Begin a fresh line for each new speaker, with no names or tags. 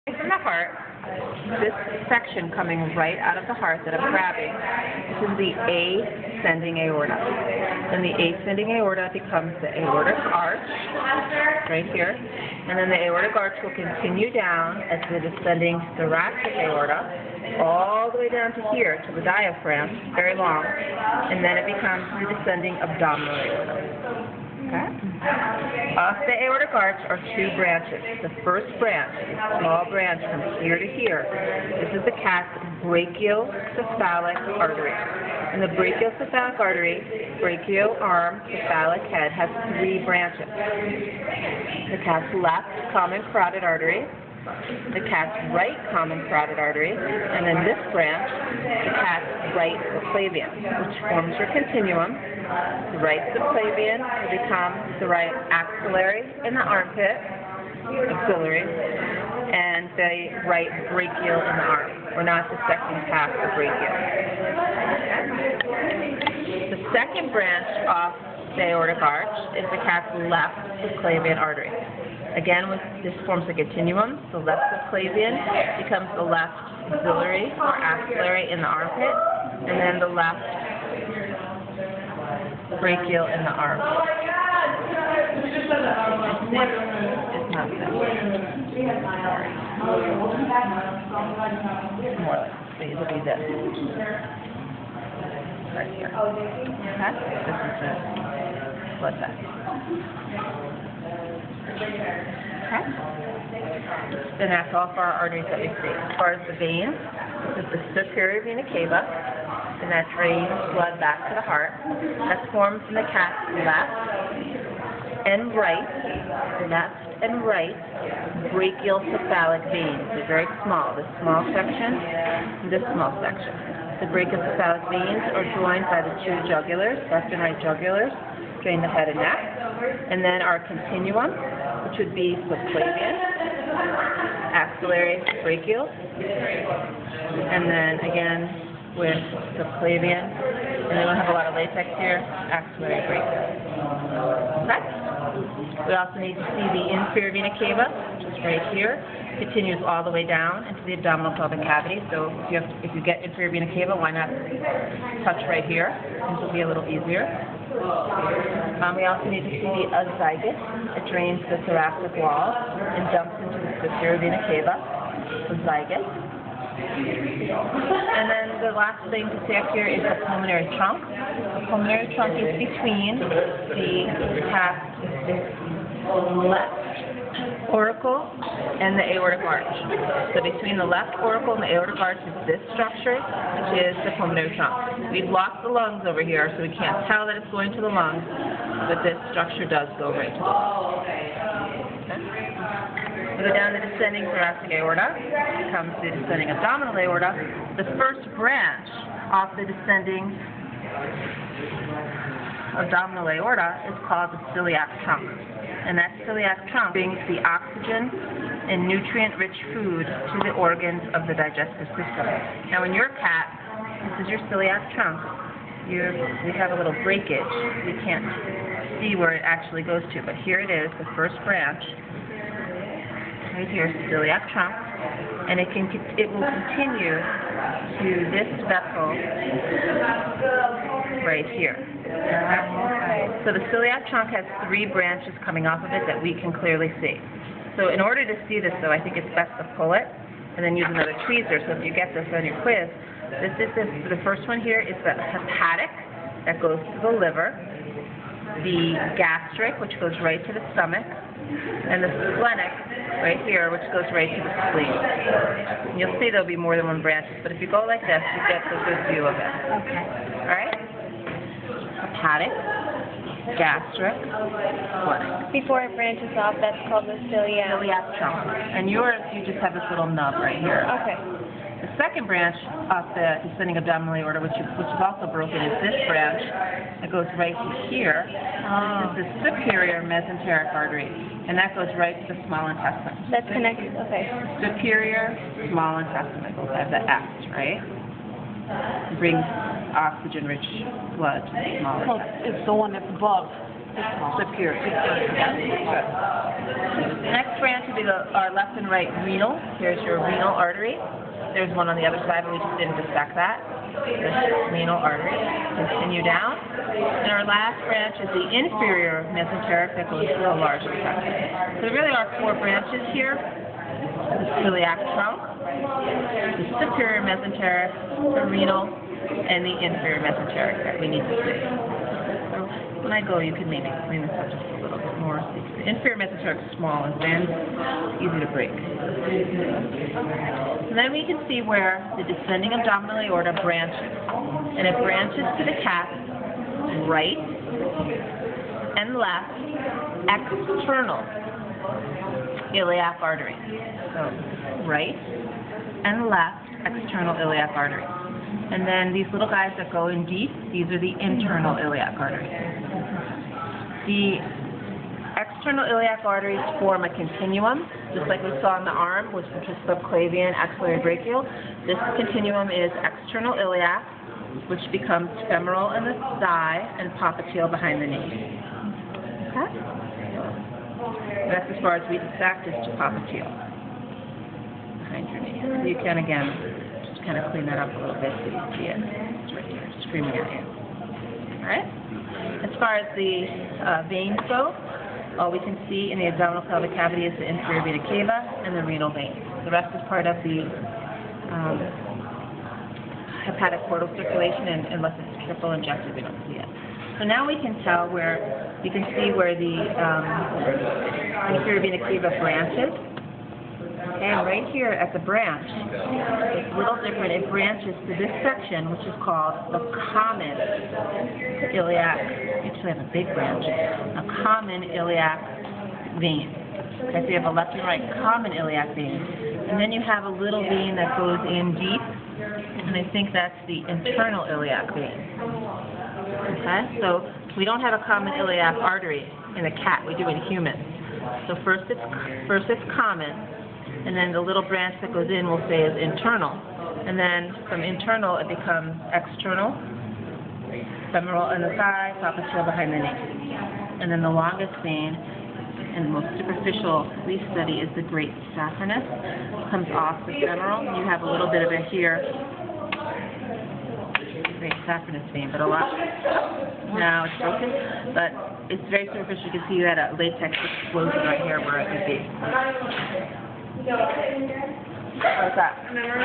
From the heart, this section coming right out of the heart that I'm grabbing, this is the ascending aorta. And the ascending aorta becomes the aortic arch, right here. And then the aortic arch will continue down as the descending thoracic aorta, all the way down to here, to the diaphragm, very long. And then it becomes the descending abdominal aorta. Okay? Off the aortic arch are two branches. The first branch, a small branch from here to here, this is the cat's brachiocephalic artery. And the brachiocephalic artery, brachio arm, cephalic head, has three branches. The cat's left common carotid artery, the cat's right common carotid artery, and then this branch, the cat's right subclavian, which forms your continuum. The right subclavian will become the right axillary in the armpit, axillary, and the right brachial in the arm. We're not dissecting past the brachial. The second branch off the aortic arch is the cat's left subclavian artery. Again, this forms a continuum. The left subclavian becomes the left axillary or axillary in the armpit, and then the left brachial in the arm. It's not that. More like, it'll be this. Right here. Okay? This is the blood vessel. Okay? Then that's all for our arteries that we see. As far as the veins, this is the superior vena cava, and that drains blood back to the heart. That's formed from the cat's left and right brachiocephalic veins. They're very small. This small section and this small section. The brachiocephalic veins are joined by the two jugulars, left and right jugulars, drain the head and neck. And then our continuum, which would be subclavian, axillary, brachial, and then again with subclavian, and then we'll have a lot of latex here, axillary brachial. Okay? We also need to see the inferior vena cava, which is right here. Continues all the way down into the abdominal pelvic cavity. So if you get inferior vena cava, why not touch right here? This will be a little easier. We also need to see the azygos. It drains the thoracic wall and dumps into the superior vena cava, azygos. And then the last thing to see up here is the pulmonary trunk. The pulmonary trunk is between the cat's left auricle and the aortic arch. So between the left auricle and the aortic arch is this structure, which is the pulmonary trunk. We've locked the lungs over here, so we can't tell that it's going to the lungs, but this structure does go right to the lungs. Okay. We go down the descending thoracic aorta, comes the descending abdominal aorta. The first branch off the descending abdominal aorta is called the celiac trunk. And that celiac trunk brings the oxygen and nutrient-rich food to the organs of the digestive system. Now in your cat, this is your celiac trunk. We have a little breakage. We can't see where it actually goes to, but here it is, the first branch. Right here, celiac trunk, and it will continue to this vessel right here. So the celiac trunk has three branches coming off of it that we can clearly see. So in order to see this, though, I think it's best to pull it and then use another tweezer. So if you get this on your quiz, the first one here is the hepatic that goes to the liver, the gastric, which goes right to the stomach, and the splenic right here, which goes right to the spleen. And you'll see there'll be more than one branch, but if you go like this, you get a good view of it.
Okay.
All right? Hepatic, gastric, splenic.
Before it branches off, that's called the celiac.
Celiac trunk. And yours, you just have this little nub right here.
Okay.
The second branch off the descending abdominal aorta, which is also broken, is this branch that goes right to here. This is the superior mesenteric artery, and that goes right to the small intestine.
That's connected, okay.
Superior small intestine, that goes by the S, right? It brings oxygen-rich blood to the small intestine.
It's the one that's above.
superior. The next branch would be our left and right renal. Here's your renal artery. There's one on the other side, but we just didn't dissect that. This renal artery. Continue down. And our last branch is the inferior mesenteric that goes to the large intestine. So there really are 4 branches here. The celiac trunk, the superior mesenteric, the renal, and the inferior mesenteric that we need to see. So when I go, you can maybe clean this up just a little bit more. The inferior mesenteric is small and thin, easy to break. And then we can see where the descending abdominal aorta branches. And it branches to the calf, right and left, external iliac artery. So right and left external iliac artery. And then these little guys that go in deep, these are the internal iliac arteries. The external iliac arteries form a continuum, just like we saw in the arm, which is subclavian, axillary, brachial. This continuum is external iliac, which becomes femoral in the thigh and popliteal behind the knee. Okay? That's as far as we dissect is to popliteal behind your knee. So you can, again, just kind of clean that up a little bit so you see it. It's right here, screaming at you. All right? As far as the veins go, all we can see in the abdominal pelvic cavity is the inferior vena cava and the renal vein. The rest is part of the hepatic portal circulation, and unless it's triple injected, we don't see it. So now we can tell where, you can see where the inferior vena cava branches. And right here at the branch, it's a little different. It branches to this section, which is called the common iliac. We actually have a big branch. A common iliac vein. Okay, so you have a left and right common iliac vein. And then you have a little vein that goes in deep, and I think that's the internal iliac vein. Okay, so we don't have a common iliac artery in a cat. We do in humans. So first it's common, and then the little branch that goes in we'll say is internal. And then from internal it becomes external, femoral in the thigh, popliteal behind the knee. And then the longest vein and most superficial we study is the great saphenous. It comes off the femoral. You have a little bit of it here. Great saphenous vein, but a lot. Now it's broken, but it's very superficial. You can see that a latex explosion right here where it would be. How's that?